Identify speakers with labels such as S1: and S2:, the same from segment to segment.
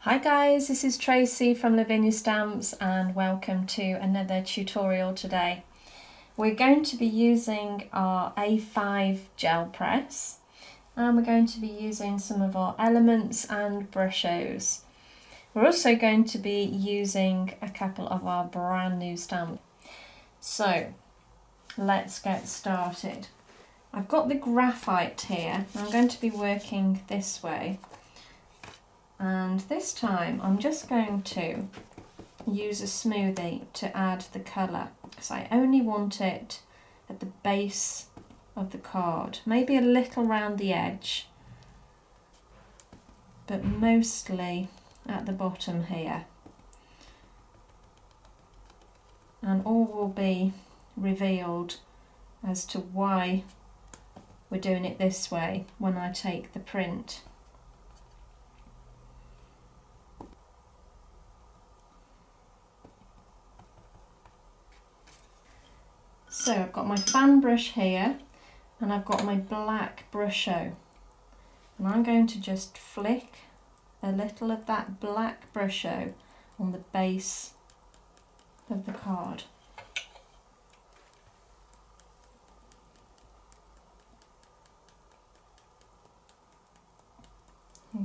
S1: Hi guys, this is Tracy from Lavinia Stamps and welcome to another tutorial today. We're going to be using our A5 gel press and we're going to be using some of our Elements and Brushos. We're also going to be using a couple of our brand new stamps. So let's get started. I've got the graphite here. I'm going to be working this way. And this time I'm just going to use a smoothie to add the colour because I only want it at the base of the card, maybe a little round the edge, but mostly at the bottom here. And all will be revealed as to why we're doing it this way when I take the print. So I've got my fan brush here and I've got my black Brusho, and I'm going to just flick a little of that black Brusho on the base of the card.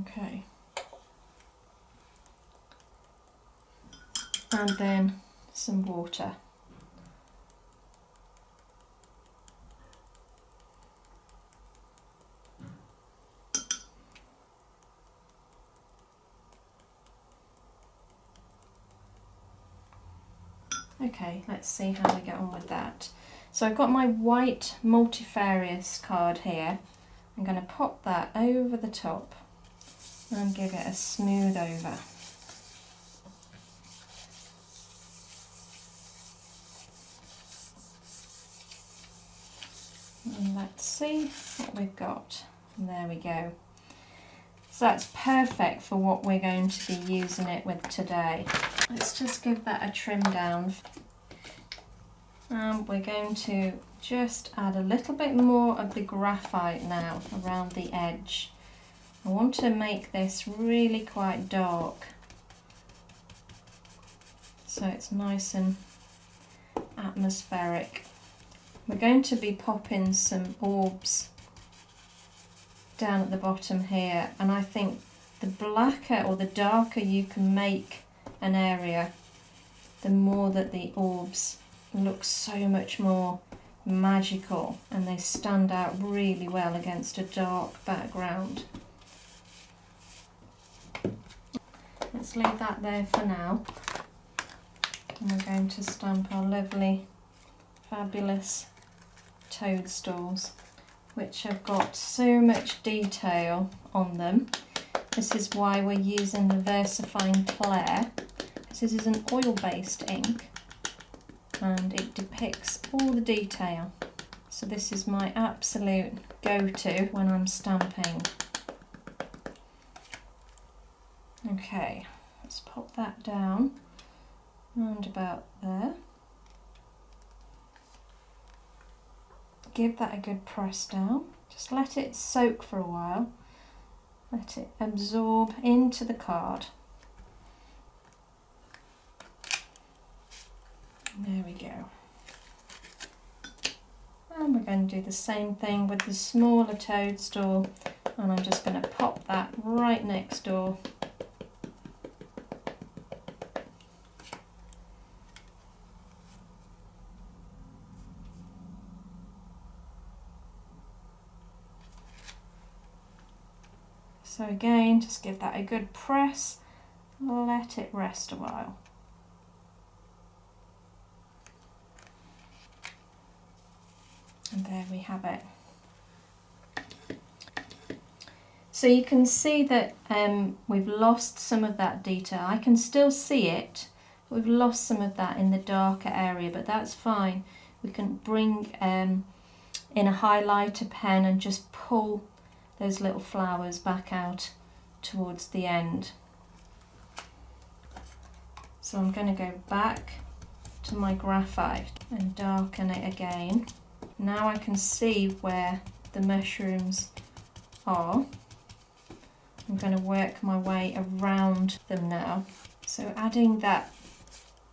S1: Okay. And then some water. Okay, let's see how we get on with that. So I've got my white multifarious card here. I'm going to pop that over the top and give it a smooth over. And let's see what we've got. And there we go. So that's perfect for what we're going to be using it with today. Let's just give that a trim down. And we're going to just add a little bit more of the graphite now around the edge. I want to make this really quite dark, so it's nice and atmospheric. We're going to be popping some orbs down at the bottom here, and I think the blacker or the darker you can make an area, the more that the orbs look so much more magical and they stand out really well against a dark background. Let's leave that there for now, and we're going to stamp our lovely fabulous toadstools, which have got so much detail on them. This is why we're using the Versafine Flare. This is an oil-based ink and it depicts all the detail. So this is my absolute go-to when I'm stamping. Okay, let's pop that down round about there. Give that a good press down. Just let it soak for a while. Let it absorb into the card. There we go. And we're going to do the same thing with the smaller toadstool, and I'm just going to pop that right next door. So again, just give that a good press, let it rest a while. And there we have it. So you can see that we've lost some of that detail. I can still see it, but we've lost some of that in the darker area, but that's fine. We can bring in a highlighter pen and just pull those little flowers back out towards the end. So I'm going to go back to my graphite and darken it again. Now I can see where the mushrooms are. I'm going to work my way around them now. So adding that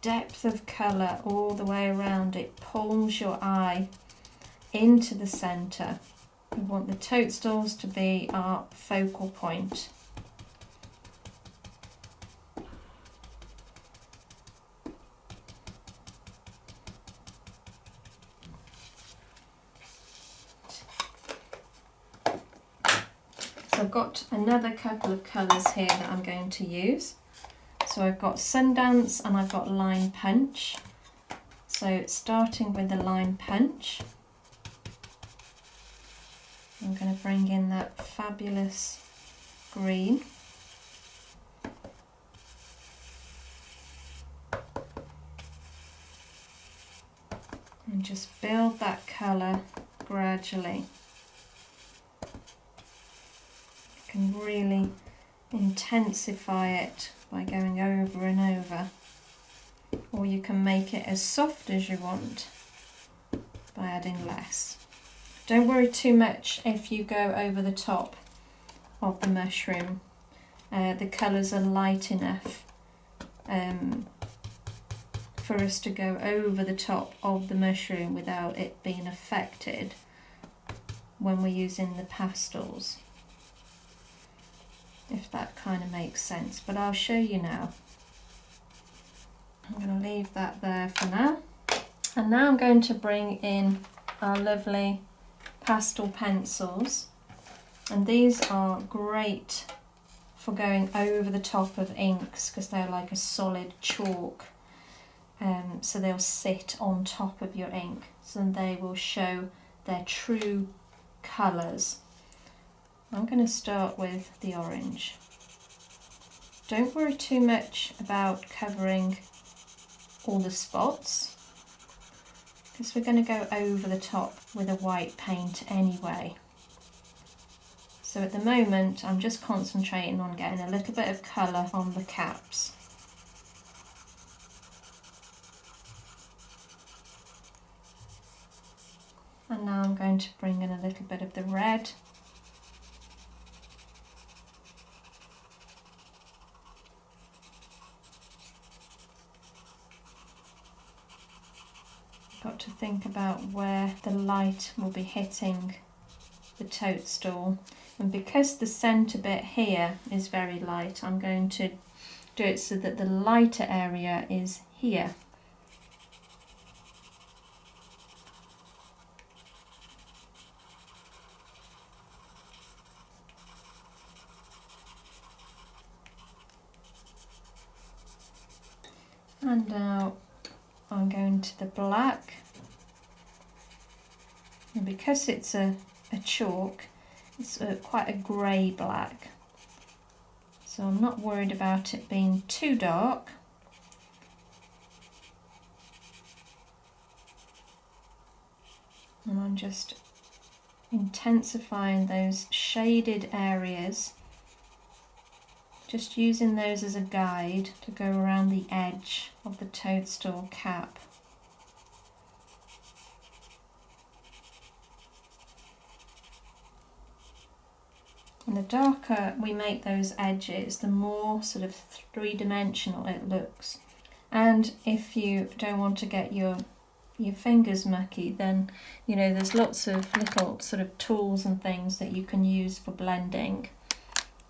S1: depth of colour all the way around, it pulls your eye into the centre. We want the toadstools to be our focal point. So I've got another couple of colours here that I'm going to use. So I've got Sundance and I've got Line Punch. So starting with the Line Punch, I'm going to bring in that fabulous green. And just build that colour gradually. You can really intensify it by going over and over, or you can make it as soft as you want by adding less. Don't worry too much if you go over the top of the mushroom. The colours are light enough for us to go over the top of the mushroom without it being affected when we're using the pastels, if that kind of makes sense, but I'll show you now. I'm going to leave that there for now, and now I'm going to bring in our lovely pastel pencils, and these are great for going over the top of inks because they're like a solid chalk, so they'll sit on top of your ink, so they will show their true colours. I'm going to start with the orange. Don't worry too much about covering all the spots because we're going to go over the top with a white paint anyway. So at the moment I'm just concentrating on getting a little bit of colour on the caps. And now I'm going to bring in a little bit of the red. Got to think about where the light will be hitting the toadstool, and because the centre bit here is very light, I'm going to do it so that the lighter area is here. And now I'm going to the black, and because it's a chalk, it's quite a grey black, so I'm not worried about it being too dark. And I'm just intensifying those shaded areas, just using those as a guide to go around the edge of the toadstool cap. And the darker we make those edges, the more sort of three-dimensional it looks. And if you don't want to get your fingers mucky, then you know there's lots of little sort of tools and things that you can use for blending.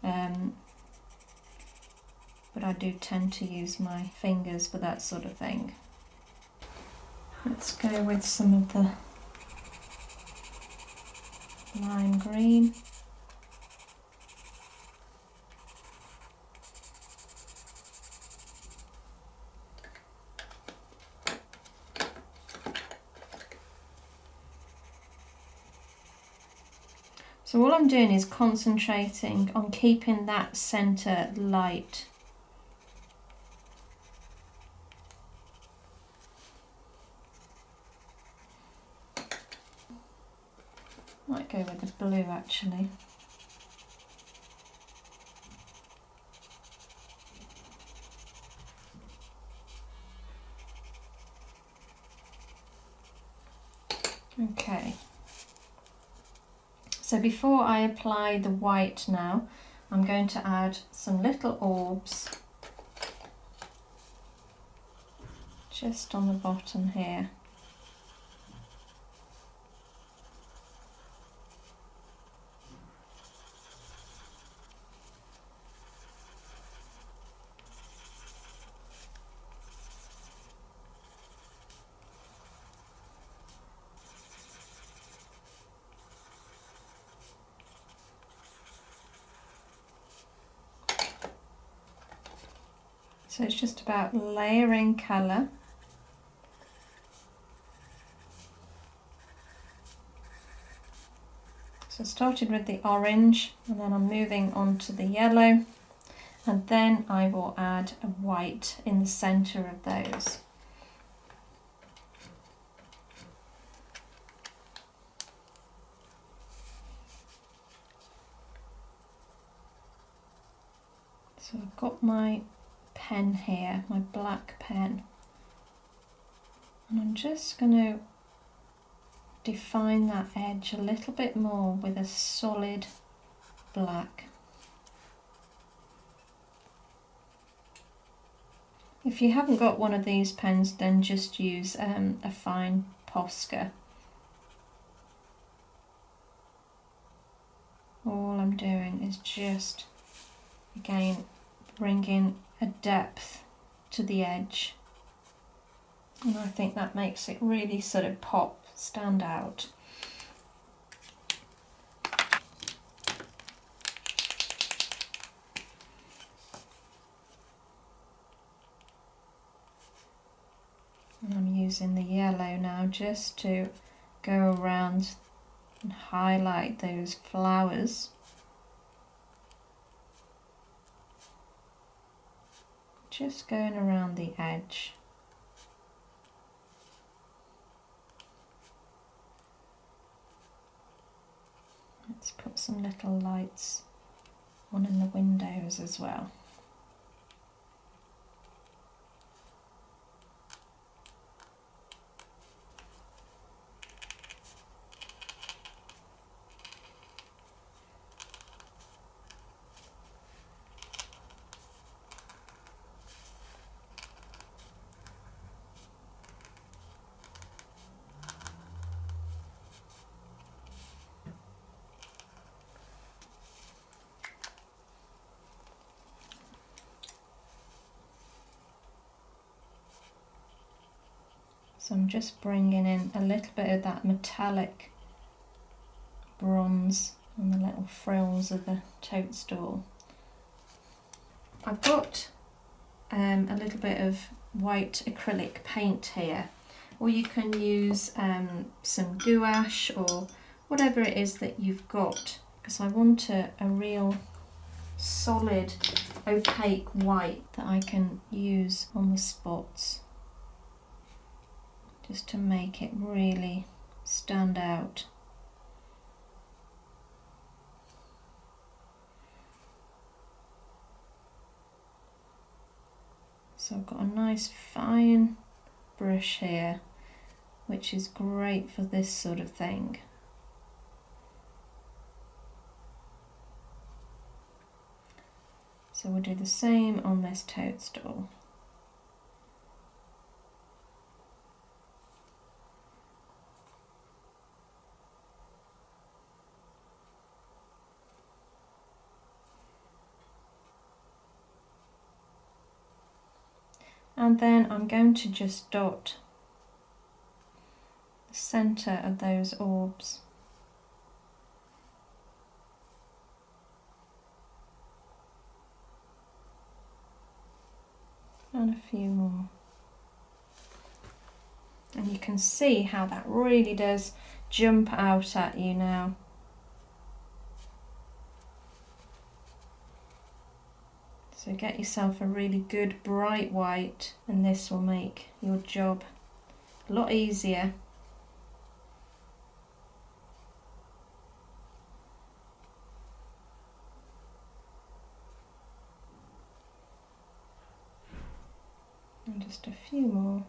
S1: But I do tend to use my fingers for that sort of thing. Let's go with some of the lime green. So all I'm doing is concentrating on keeping that centre light. Might go with the blue actually. Okay. So before I apply the white now, I'm going to add some little orbs just on the bottom here. So it's just about layering colour. So I started with the orange and then I'm moving on to the yellow, and then I will add a white in the centre of those. So I've got my pen here, my black pen, and I'm just going to define that edge a little bit more with a solid black. If you haven't got one of these pens, then just use a fine Posca. All I'm doing is just, again, bringing a depth to the edge, and I think that makes it really sort of pop, stand out. And I'm using the yellow now just to go around and highlight those flowers. Just going around the edge. Let's put some little lights on in the windows as well. So I'm just bringing in a little bit of that metallic bronze on the little frills of the toadstool. I've got a little bit of white acrylic paint here, or you can use some gouache or whatever it is that you've got, because I want a real solid opaque white that I can use on the spots, just to make it really stand out. So I've got a nice fine brush here, which is great for this sort of thing. So we'll do the same on this toadstool. And then I'm going to just dot the centre of those orbs. And a few more. And you can see how that really does jump out at you now. So get yourself a really good bright white, and this will make your job a lot easier. And just a few more.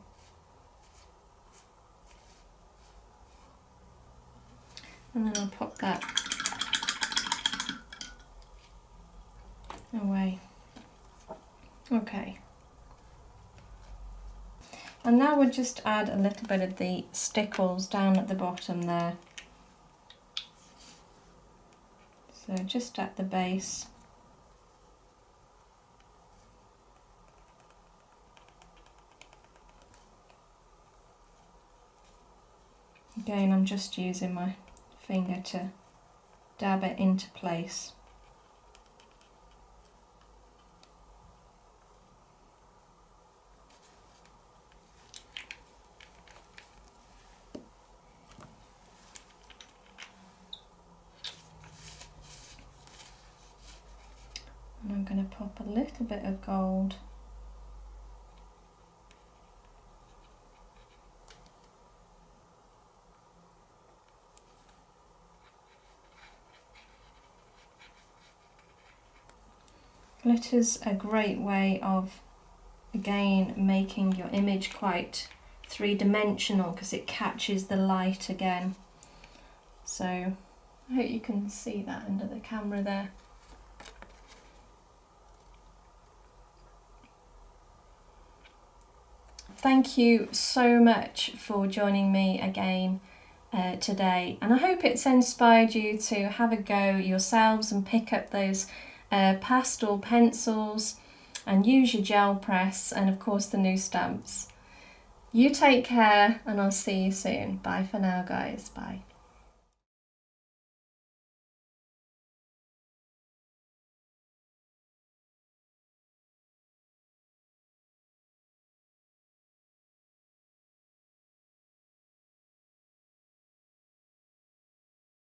S1: And then I'll pop that away. Okay. And now we'll just add a little bit of the Stickles down at the bottom there. So just at the base. Again, I'm just using my finger to dab it into place. And I'm going to pop a little bit of gold Glitter's a great way of, again, making your image quite three-dimensional because it catches the light again. So I hope you can see that under the camera there. Thank you so much for joining me again today, and I hope it's inspired you to have a go yourselves and pick up those pastel pencils and use your gel press and of course the new stamps. You take care and I'll see you soon. Bye for now guys, bye.